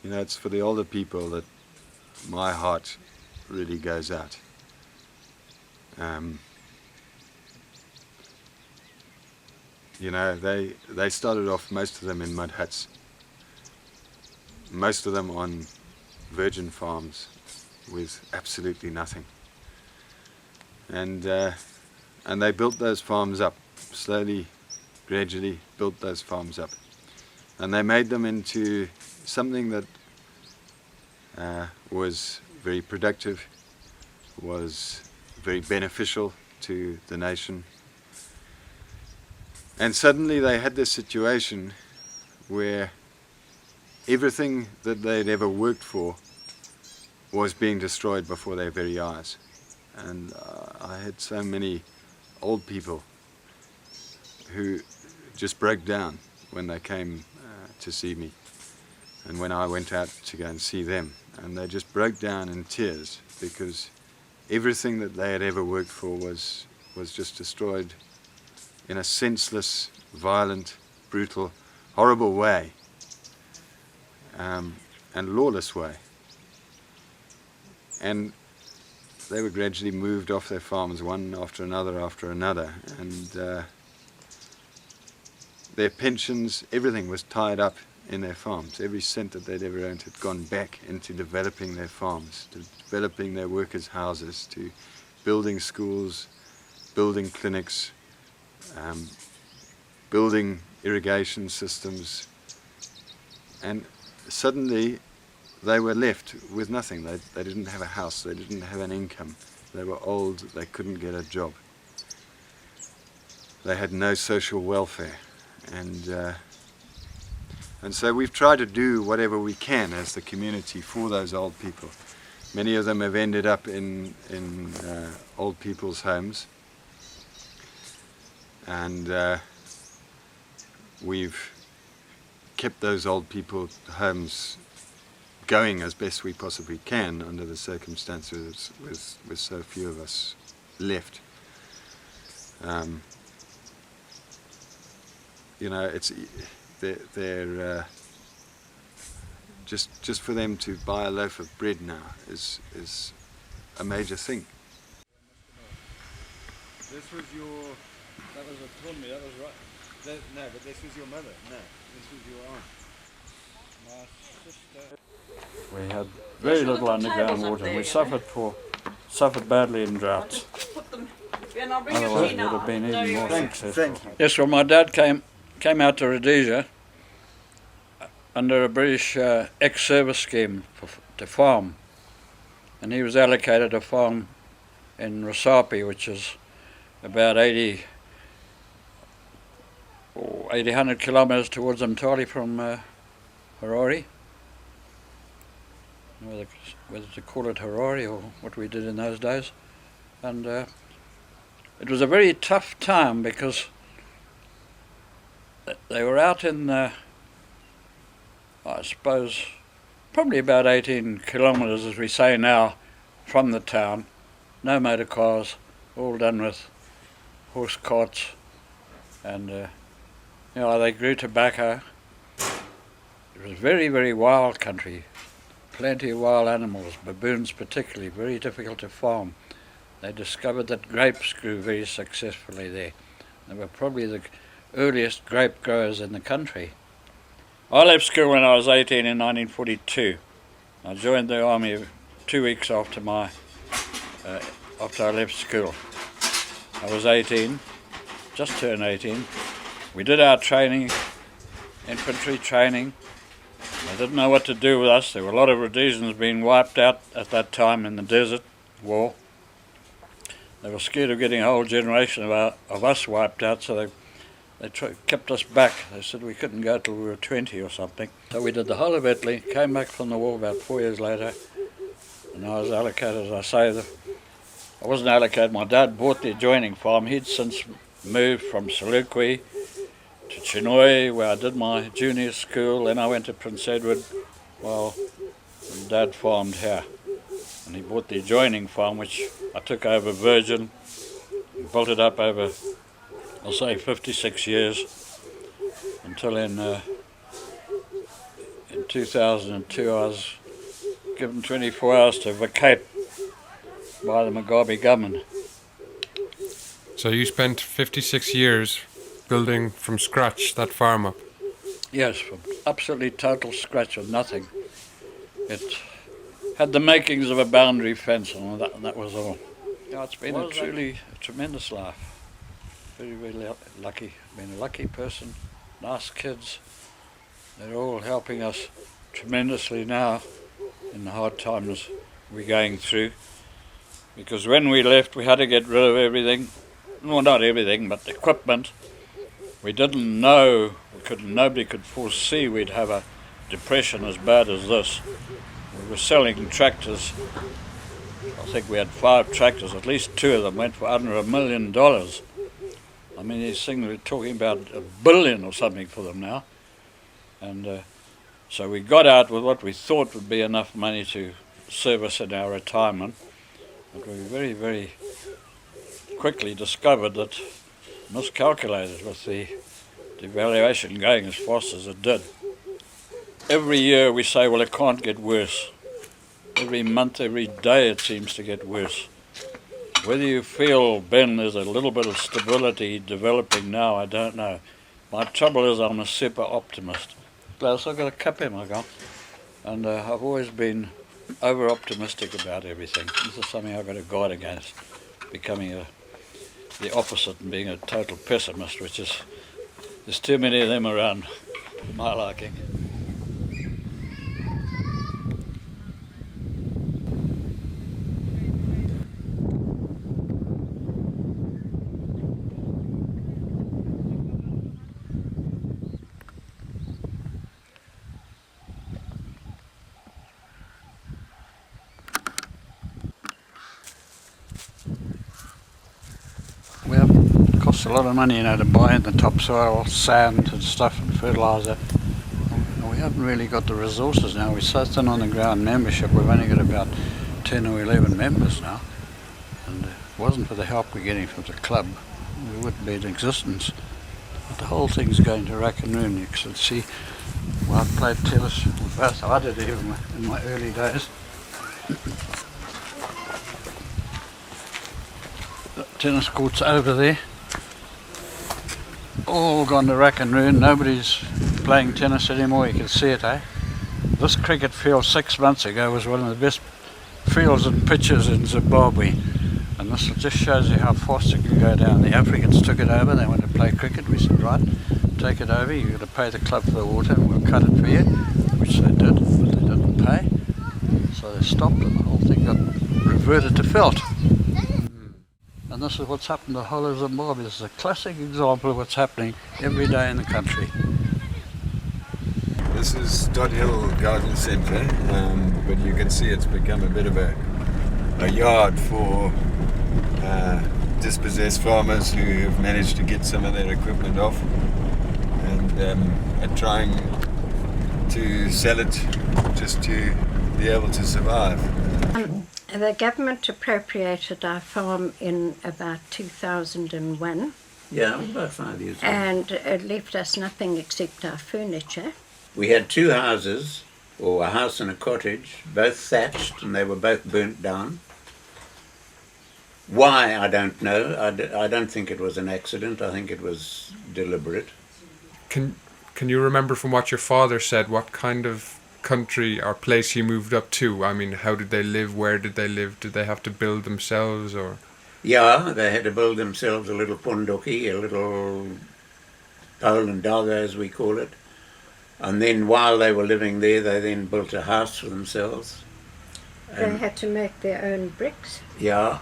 You know, it's for the older people that my heart really goes out. You know, they started off, most of them, in mud huts. Most of them on virgin farms with absolutely nothing. And they built those farms up, slowly, gradually built those farms up. And they made them into something that was very productive, was very beneficial to the nation. And suddenly they had this situation where everything that they'd ever worked for was being destroyed before their very eyes. And I had so many old people who just broke down when they came to see me, and when I went out to go and see them, and they just broke down in tears because everything that they had ever worked for was just destroyed in a senseless, violent, brutal, horrible way, and lawless way. And they were gradually moved off their farms, one after another, and their pensions, everything was tied up in their farms. Every cent that they'd ever earned had gone back into developing their farms, to developing their workers' houses, to building schools, building clinics, building irrigation systems. And suddenly they were left with nothing. They didn't have a house, they didn't have an income, they were old, they couldn't get a job. They had no social welfare. And so we've tried to do whatever we can as the community for those old people. Many of them have ended up in old people's homes, and we've kept those old people's homes going as best we possibly can under the circumstances with so few of us left. You know, they're just for them to buy a loaf of bread now is a major thing. This was that was a Tommy, that was right. No, but this was your mother. No, this was your aunt. My sister. We had very little underground water. We suffered badly in droughts. Otherwise it would have been even more successful. Yes, well, my dad came out to Rhodesia under a British ex-service scheme to farm, and he was allocated a farm in Rusapi, which is about 100 kilometres towards Mtali from Harare, whether to call it Harare or what we did in those days. And it was a very tough time because they were out in, I suppose, probably about 18 kilometres, as we say now, from the town. No motor cars, all done with horse carts, and you know, they grew tobacco. It was very, very wild country, plenty of wild animals, baboons particularly, very difficult to farm. They discovered that grapes grew very successfully there. They were probably the earliest grape growers in the country. I left school when I was 18 in 1942. I joined the army 2 weeks after I left school. I was 18, just turned 18. We did our training, infantry training. They didn't know what to do with us. There were a lot of Rhodesians being wiped out at that time in the desert war. They were scared of getting a whole generation of us wiped out, so they kept us back. They said we couldn't go till we were 20 or something. So we did the whole of Italy, came back from the war about 4 years later, and I was allocated, as I say, I wasn't allocated, my dad bought the adjoining farm. He'd since moved from Selukwe to Chinoi, where I did my junior school. Then I went to Prince Edward while Dad farmed here. And he bought the adjoining farm, which I took over virgin, and built it up over, I'll say, 56 years, until in 2002 I was given 24 hours to vacate by the Mugabe government. So you spent 56 years building from scratch that farm up? Yes, from absolutely total scratch of nothing. It had the makings of a boundary fence and that was all. Yeah, it's been a truly tremendous life. Very, very lucky. Been a lucky person, nice kids. They're all helping us tremendously now in the hard times we're going through. Because when we left, we had to get rid of everything. Well, not everything, but equipment. We didn't know, nobody could foresee we'd have a depression as bad as this. We were selling tractors. I think we had 5 tractors, at least 2 of them went for under $1 million. I mean, these things, we're talking about $1 billion or something for them now. And so we got out with what we thought would be enough money to service in our retirement. But we very, very quickly discovered that miscalculated with the devaluation going as fast as it did. Every year we say, well, it can't get worse. Every month, every day it seems to get worse. Whether you feel, Ben, there's a little bit of stability developing now, I don't know. My trouble is I'm a super optimist. Klaus, I've got a cup in my gum. And I've always been over-optimistic about everything. This is something I've got to guard against, becoming the opposite and being a total pessimist, which is, there's too many of them around my liking. Well, it costs a lot of money, to buy in the topsoil, sand and stuff and fertiliser. And we haven't really got the resources now. We're so thin on the ground membership, we've only got about 10 or 11 members now. And if it wasn't for the help we're getting from the club, we wouldn't be in existence. But the whole thing's going to rack and ruin. You can see, well, I've played tennis with both. I did even in my early days. The tennis courts over there, all gone to rack and ruin. Nobody's playing tennis anymore, you can see it, eh? This cricket field 6 months ago was one of the best fields and pitches in Zimbabwe, and this just shows you how fast it can go down. The Africans took it over, they wanted to play cricket. We said, right, take it over, you've got to pay the club for the water and we'll cut it for you, which they did, but they didn't pay, so they stopped and the whole thing got reverted to felt. And this is what's happened to the whole of Zimbabwe. This is a classic example of what's happening every day in the country. This is Dot Hill Garden Centre, but you can see it's become a bit of a yard for dispossessed farmers who have managed to get some of their equipment off and are trying to sell it just to be able to survive. The government appropriated our farm in about 2001. Yeah, it was about 5 years ago. And it left us nothing except our furniture. We had 2 houses, or a house and a cottage, both thatched, and they were both burnt down. Why, I don't know. I don't think it was an accident. I think it was deliberate. Can you remember from what your father said what kind of country or place he moved up to? I mean, how did they live? Where did they live? Did they have to build themselves, or? Yeah, they had to build themselves a little punduki, a little pole and dog, as we call it. And then while they were living there, they then built a house for themselves. They had to make their own bricks. Yeah,